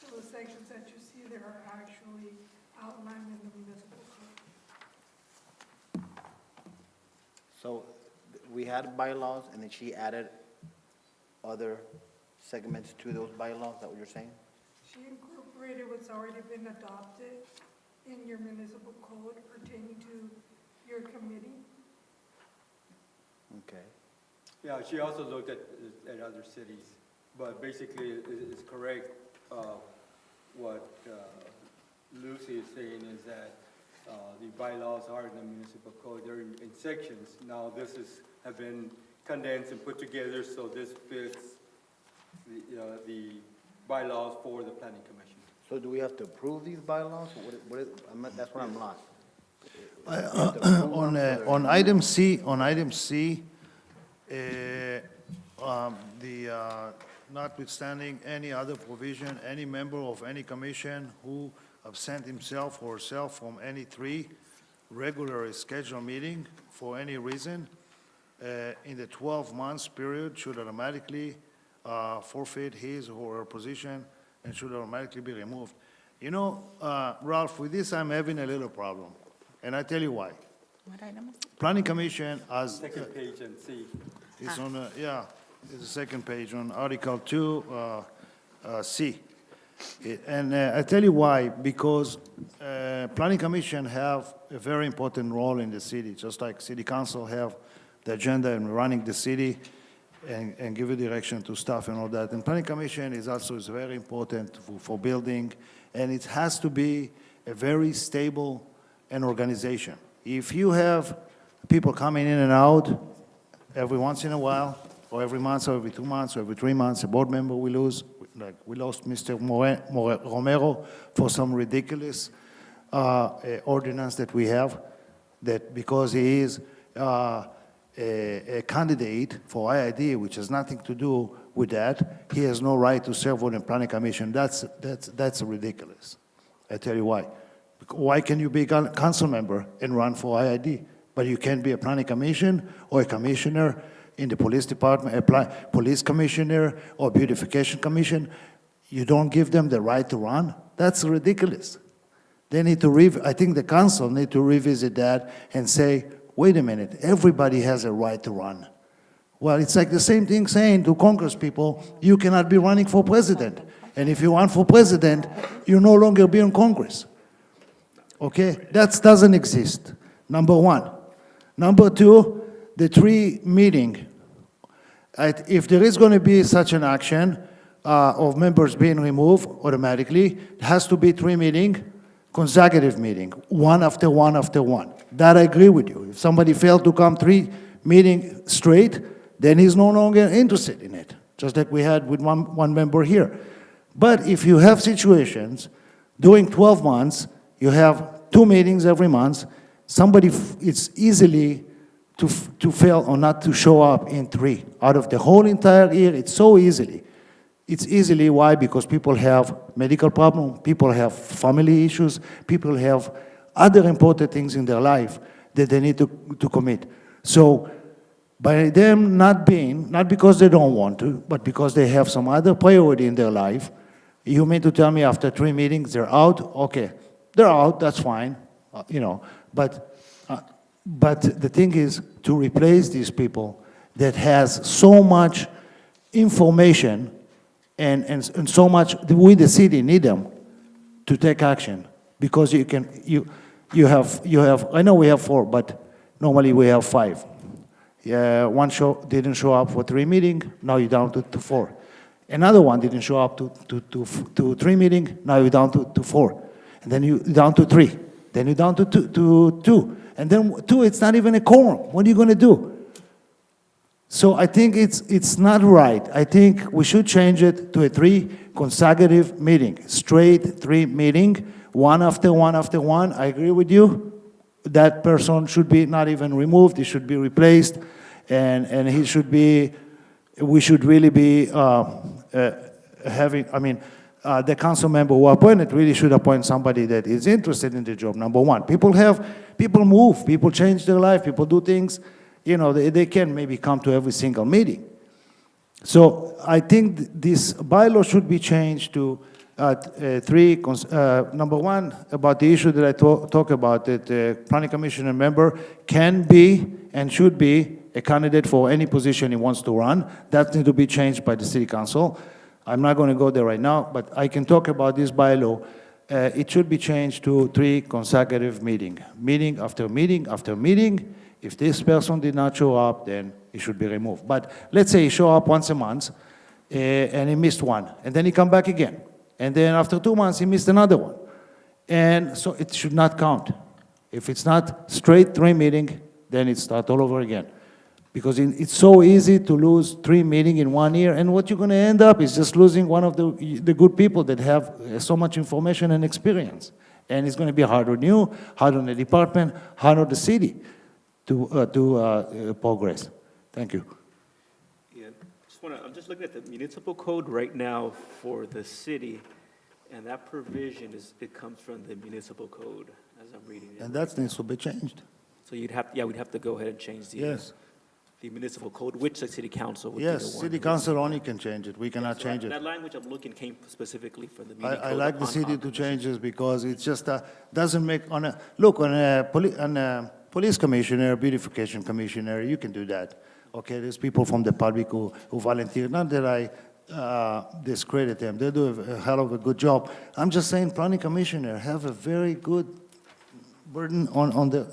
So the sections that you see there are actually outlined in the municipal code. So we had bylaws, and then she added other segments to those bylaws, is that what you're saying? She incorporated what's already been adopted in your municipal code pertaining to your committee. Okay. yeah, she also looked at other cities, but basically it's correct. What Lucy is saying is that the bylaws are in the municipal code, they're in sections. Now have been condensed and put together, so this fits the bylaws for the planning commission. So do we have to approve these bylaws? That's where I'm lost. On item C, notwithstanding any other provision, any member of any commission who absent himself or herself from any 3 regularly scheduled meeting for any reason in the 12 months period should automatically forfeit his or her position and should automatically be removed. You know, Ralph, with this, I'm having a little problem, and I tell you why. What item is it? Planning Commission has, Second page and C. it's on, it's the second page on Article 2, C. And I tell you why, because Planning Commission have a very important role in the city, just like City Council have the agenda and running the city and give a direction to staff and all that. And Planning Commission is very important for building, and it has to be a very stable an organization. If you have people coming in and out every once in a while, or every month, or every 2 months, or every 3 months, a board member we lose, like we lost Mr. Romero for some ridiculous ordinance that we have, that because he is a candidate for IID, which has nothing to do with that, he has no right to serve on the planning commission. That's ridiculous. I tell you why. Why can you be a council member and run for IID, but you can't be a planning commission or a commissioner in the police department, a police commissioner or beautification commission? You don't give them the right to run? That's ridiculous. They need to I think the council need to revisit that and say, wait a minute, everybody has a right to run. Well, it's like the same thing saying to Congress people, you cannot be running for president. And if you run for president, you no longer be in Congress. Okay? That doesn't exist, number one. Number two, the 3 meeting. If there is going to be such an action of members being removed automatically, it has to be 3 meeting, consecutive meeting, one after one after one. That I agree with you. If somebody failed to come 3 meetings straight, then he's no longer interested in it, just like we had with one member here. But if you have situations, during 12 months, you have 2 meetings every month, it's easily to fail or not to show up in 3. Out of the whole entire year, it's so easily. It's easily, why? Because people have medical problems, people have family issues, people have other important things in their life that they need to commit. So by them not because they don't want to, but because they have some other priority in their life, you mean to tell me after 3 meetings they're out? Okay, they're out, that's fine, but the thing is to replace these people that has so much information and so much, we the city need them to take action, because you have, I know we have 4, but normally we have 5. Yeah, one didn't show up for 3 meetings, now you're down to 4. Another one didn't show up to 3 meetings, now you're down to 4. And then you're down to 3. Then you're down to 2. And then 2, it's not even a quorum. What are you going to do? So I think it's not right. I think we should change it to a 3 consecutive meeting, straight 3 meeting, one after one after one. I agree with you. That person should be not even removed. He should be replaced, and he should be. We should really be having. I mean, the council member who appointed really should appoint somebody that is interested in the job, number one. People move, people change their life, people do things, they can maybe come to every single meeting. So I think this bylaw should be changed to number one, about the issue that I talk about, that the planning commissioner member can be and should be a candidate for any position he wants to run. That needs to be changed by the city council. I'm not going to go there right now, but I can talk about this bylaw. It should be changed to 3 consecutive meeting after meeting after meeting. If this person did not show up, then he should be removed. But let's say he show up once a month, and he missed one, and then he come back again. And then after 2 months, he missed another one. And so it should not count. If it's not straight 3 meeting, then it starts all over again. Because it's so easy to lose 3 meetings in 1 year, and what you're going to end up is just losing one of the good people that have so much information and experience. And it's going to be hard on you, hard on the department, hard on the city to progress. Thank you. Yeah, I'm just looking at the municipal code right now for the city, and that provision it comes from the municipal code, as I'm reading it. And that needs to be changed. So we'd have to go ahead and change Yes. the municipal code, which the city council would be the one. Yes, city who- council only can change it. We cannot So change it. That language I'm looking came specifically from the meeting code. I like the on city to commission. change this because it's just, doesn't make, on a police commissioner, beautification commissioner, you can do that. Okay, there's people from the public who volunteer, not that I discredit them, they do a hell of a good job. I'm just saying, planning commissioner have a very good burden on the,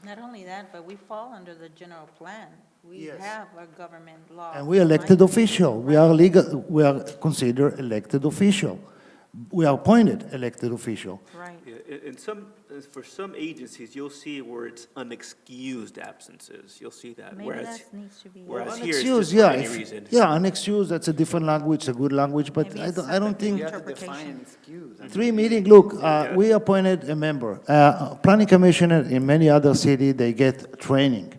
Not only that, but we fall under the general plan. We Yes. have a government law. and we elected official, we are legal, we are considered elected official. We are appointed elected official. Right. Yeah, for some agencies, you'll see where it's unexcused absences. You'll see that. Maybe that needs to be. Whereas here it's Unexcused, just yeah, for any if- reason. yeah, unexcused, that's a different language, a good language, but Maybe I it's don't separate. You think, have to define Interpretation. an excuse. 3 meeting, look, we appointed a member. Planning commissioner in many other cities, they get training.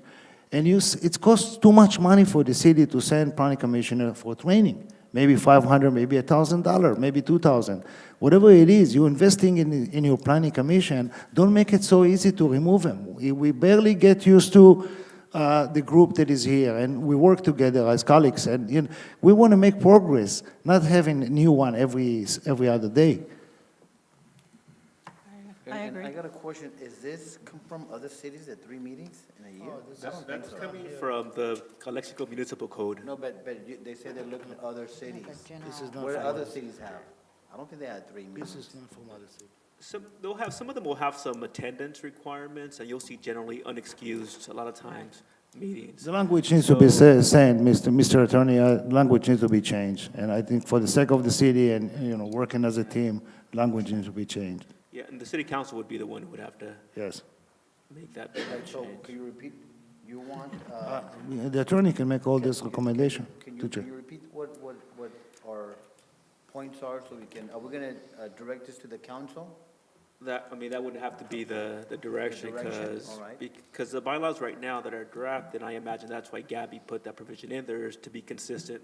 And it costs too much money for the city to send planning commissioner for training. Maybe $500, maybe $1,000, maybe $2,000. Whatever it is, you're investing in your planning commission, don't make it so easy to remove them. We barely get used to the group that is here, and we work together as colleagues, and we want to make progress, not having a new one every other day. I And agree. I got a question, is this come from other cities at 3 meetings in a year? That's coming from the Calexico Municipal Code. No, but they say they're looking at other cities. This is not What do from other us. cities have? I don't think they had 3 meetings. This is not from other cities. Some of them will have some attendance requirements, and you'll see generally unexcused, a lot of times, meetings. The language needs to be saying, Mr. Attorney, language needs to be changed. And I think for the sake of the city and, working as a team, language needs to be changed. Yeah, and the city council would be the one who would have to Yes. make that So change. can you repeat, you want, The attorney can make all this recommendation can to you change. repeat what our points are so are we going to direct this to the council? That would have to be the direction, direction, all right. because the bylaws right now that are drafted, I imagine that's why Gabby put that provision in there, is to be consistent.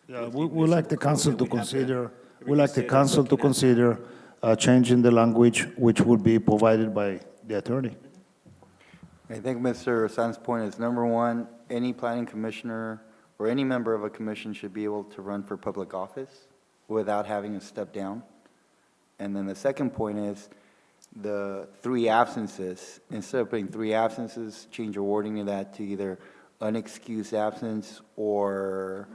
Yeah, with the we like the municipal code, council and to we'd have consider, we like the reconsider council to looking at- consider changing the language, which would be provided by the attorney. I think Mr. San's point is, number one, any planning commissioner or any member of a commission should be able to run for public office without having to step down. And then the second point is the 3 absences. Instead of putting 3 absences, change your wording of that to either unexcused absence or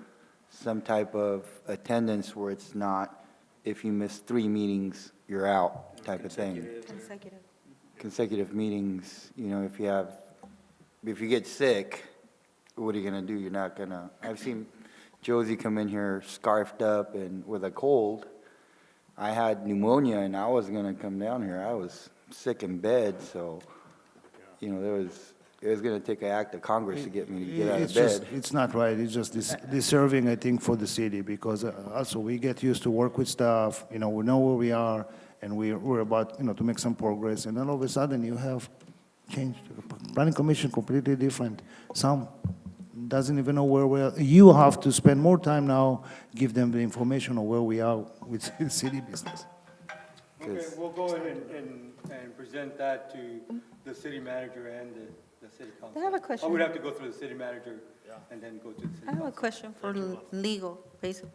some type of attendance where it's not, if you miss 3 meetings, you're out type of thing. Consecutive. Consecutive meetings, if you get sick, what are you gonna do? You're not gonna, I've seen Josie come in here scarfed up and with a cold. I had pneumonia and I was gonna come down here. I was sick in bed, so, it was gonna take an act of Congress to get me to get out of It's just, bed. it's not right, it's just deserving, I think, for the city, because also we get used to work with staff, we know where we are, and we're about, to make some progress, and then all of a sudden you have changed, planning commission completely different. Some doesn't even know where we are. You have to spend more time now, give them the information of where we are with city business. Okay, we'll go ahead and present that to the city manager and the city council. I have a question. I would have to go through the city manager and then go to the city I have a council. question for legal, basically.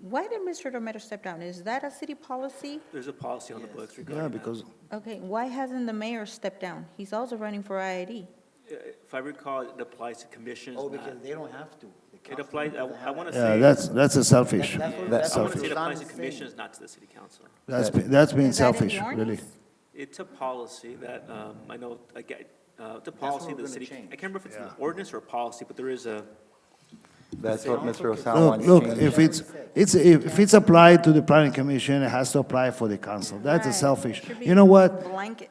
Why did Mr. Romero step down? Is that a city policy? There's a policy on the books regarding Yeah, that. because, Okay, why hasn't the mayor stepped down? He's also running for IID. If I recall, it applies to commissions, Oh, not, because they don't have to. The it council applies, doesn't I have want to that. say. that's a selfish. That's what- That's I want to say selfish. it applies to Suzanne's commissions, not to the city council. That's being Is that in selfish, the really. ordinance? It's a policy that, I know, I get, it's a what policy we're the gonna city, change. I can't remember if it's an ordinance or a policy, but there is a, That's what Mr. Osama Look, wants look, changed. if it's applied to the planning commission, it has to apply for the council. That's a Right. selfish. Should be You know what? Blanket.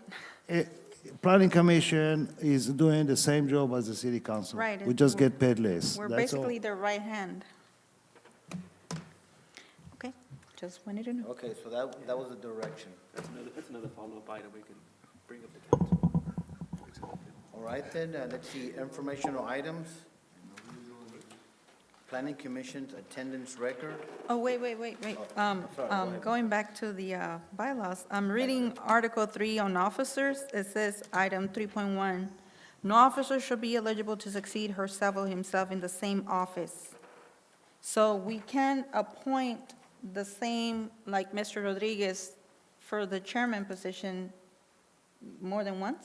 Planning commission is doing the same job as the city council. Right, We just get paid less. We're That's all. basically their right hand. Okay, just wanted to know. Okay, so that was the direction. that's another follow-up item we can bring up to council. All right, then, let's see, informational items. Planning Commission's attendance record. Oh, wait. sorry, go ahead. Going back to the bylaws, I'm reading Article 3 on officers. It says, item 3.1, no officer should be eligible to succeed herself or himself in the same office. So we can appoint the same, like Mr. Rodriguez, for the chairman position more than once?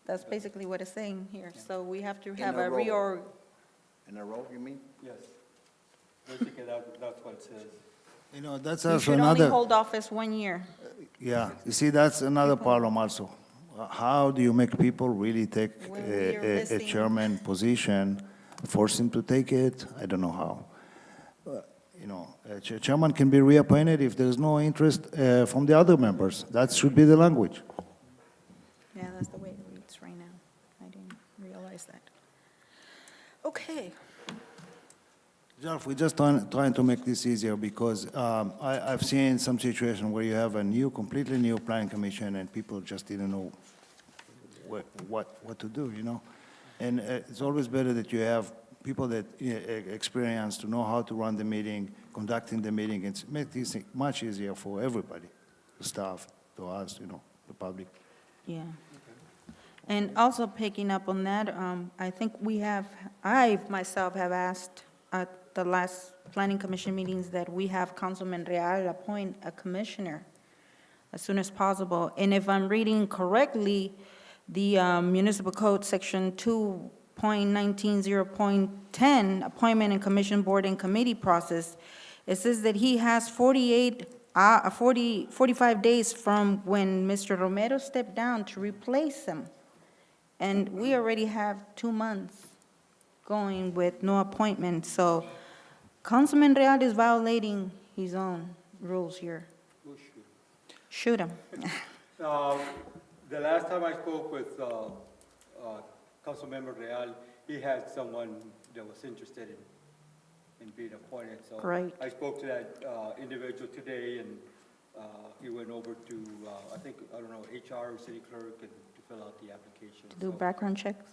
That's basically what it's saying here. So we have to have a a row. reorg. In a row, you mean? Yes. Basically, that's what it says. You know, that's You also should only another, hold office 1 year. yeah, you see, that's another problem also. How do you make people really take When we are a missing- chairman position, force him to take it? I don't know how. You know, a chairman can be reappointed if there's no interest from the other members. That should be the language. Yeah, that's the way it reads right now. I didn't realize that. Okay. Jeff, we're just trying to make this easier because I've seen some situation where you have a completely new planning commission and people just didn't know what to do, you know? And it's always better that you have people that experience to know how to run the meeting, conducting the meeting, and make this much easier for everybody, the staff, to us, you know, the public. Yeah. And also picking up on that, I think I myself have asked at the last planning commission meetings that we have Councilman Real appoint a commissioner as soon as possible. And if I'm reading correctly, the municipal code section 2.19.0.10, appointment and commission board and committee process, it says that he has 45 days from when Mr. Romero stepped down to replace him. And we already have 2 months going with no appointment. So Councilman Real is violating his own rules here. Shoot him. The last time I spoke with Councilmember Real, he had someone that was interested in being appointed. So Great. I spoke to that individual today, and he went over to, I think, I don't know, HR or city clerk, and to fill out the application. To do So, background checks?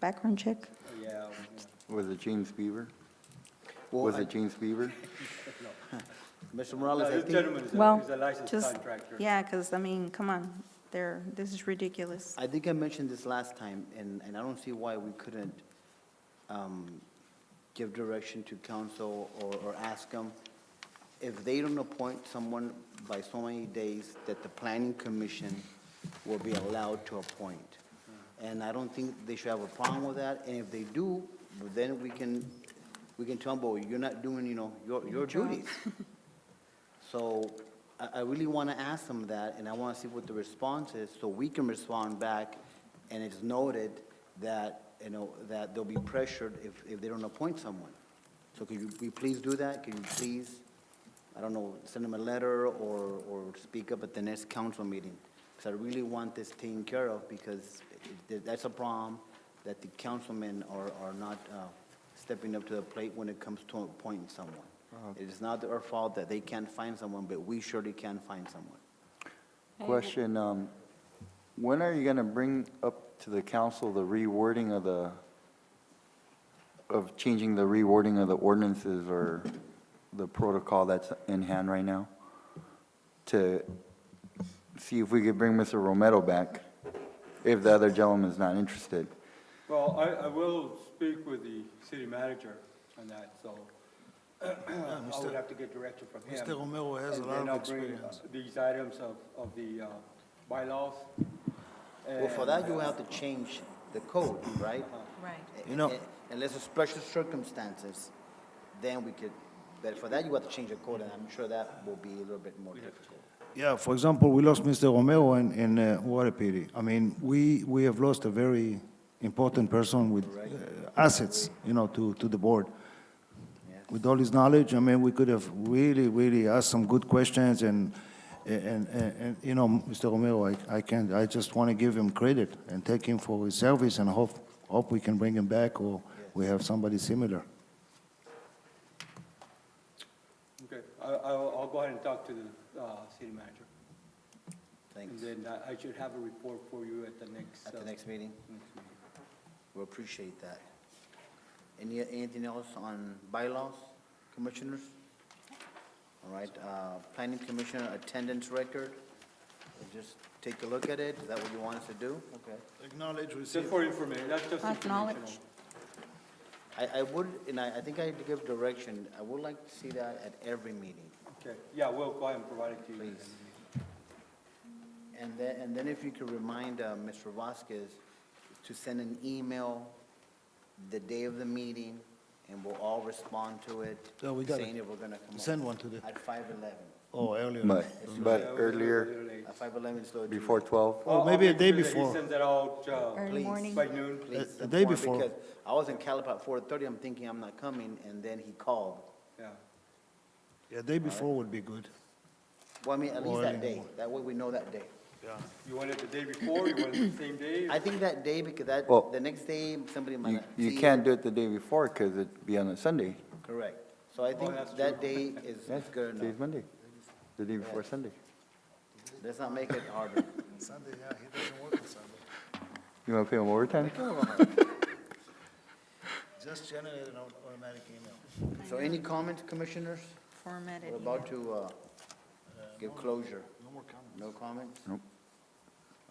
Background check? Yeah. Was it James Beaver? Well, Was it James Beaver? Mr. Morales, I This think, gentleman is Well, a licensed just, contractor. yeah, because, I mean, come on, this is ridiculous. I think I mentioned this last time, and I don't see why we couldn't give direction to council or ask them, if they don't appoint someone by so many days, that the planning commission will be allowed to appoint. And I don't think they should have a problem with that, and if they do, then we can tell them, well, you're not doing, you know, your duties. So I really want to ask them that, and I want to see what the response is, so we can respond back, and it's noted that, you know, that they'll be pressured if they don't appoint someone. So could you please do that? Can you please, I don't know, send them a letter or speak up at the next council meeting? Because I really want this taken care of, because that's a problem, that the councilmen are not stepping up to the plate when it comes to appointing someone. It is not our fault that they can't find someone, but we surely can find someone. Question, when are you going to bring up to the council the rewording of the of changing the rewording of the ordinances or the protocol that's in hand right now, to see if we could bring Mr. Romero back, if the other gentleman's not interested. Well, I will speak with the city manager on that, so I would have to get direction from him. Mr. Romero has a And lot then of I'll bring experience. these items of the bylaws. Well, for that, you will have to change the code, right? Right. You know- Unless it's special circumstances, then we could, but for that, you have to change the code, and I'm sure that will be a little bit more difficult. Yeah, for example, we lost Mr. Romero in what a pity. I mean, we have lost a very important person with assets, you know, to the board. Yeah. With all his knowledge, I mean, we could have really asked some good questions and, you know, Mr. Romero, I just want to give him credit and thank him for his service and hope we can bring him back or we have somebody similar. Okay, I'll go ahead and talk to the city manager. Thanks. And then I should have a report for you at the next. At the next meeting, next meeting. we'll appreciate that. Anything else on bylaws, commissioners? All right, planning commissioner attendance record, we'll just take a look at it, is that what you want us to do? Okay. Acknowledge, Just receive. for information, that's just Acknowledge. informational. I would, and I think I had to give direction, I would like to see that at every meeting, Okay, yeah, we'll go ahead and provide it to you. please. And then if you could remind Mr. Vasquez to send an email the day of the meeting, and we'll all respond to it, Yeah, we got it. saying if we're gonna come up. Send one to the, At 5:11. oh, earlier. But Yeah, we're a earlier, little late. At 5:11, slow it. before 12, Or I'll maybe a make day sure that before. He sends that out Early Please. morning. by noon. Please. The day inform, before. Because I was in Calapa at 4:30, I'm thinking I'm not coming, and then he called. Yeah. Yeah, day before would be good. Well, I mean, at least Or that early day, morning. that way we know that day. You want it the day before, you want it the same day? I think that day, because that, Well, the next day, somebody might you, not you see can't it. do it the day before because it'd be on a Sunday. Correct. So I think that's that day is Yes, good today's enough. Monday, the day before Sunday. Let's not make it harder. Sunday, yeah, he doesn't work on Sunday. You want to pay him overtime? Just generate an automatic email. So any comments, commissioners? Formatted. We're about to give closure. No more comments. No comments? Nope.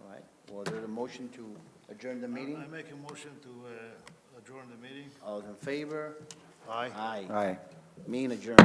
All right. Well, there's a motion to adjourn the meeting. I make a motion to adjourn the meeting. All those in favor? Aye. Aye. Aye. Meeting adjourned.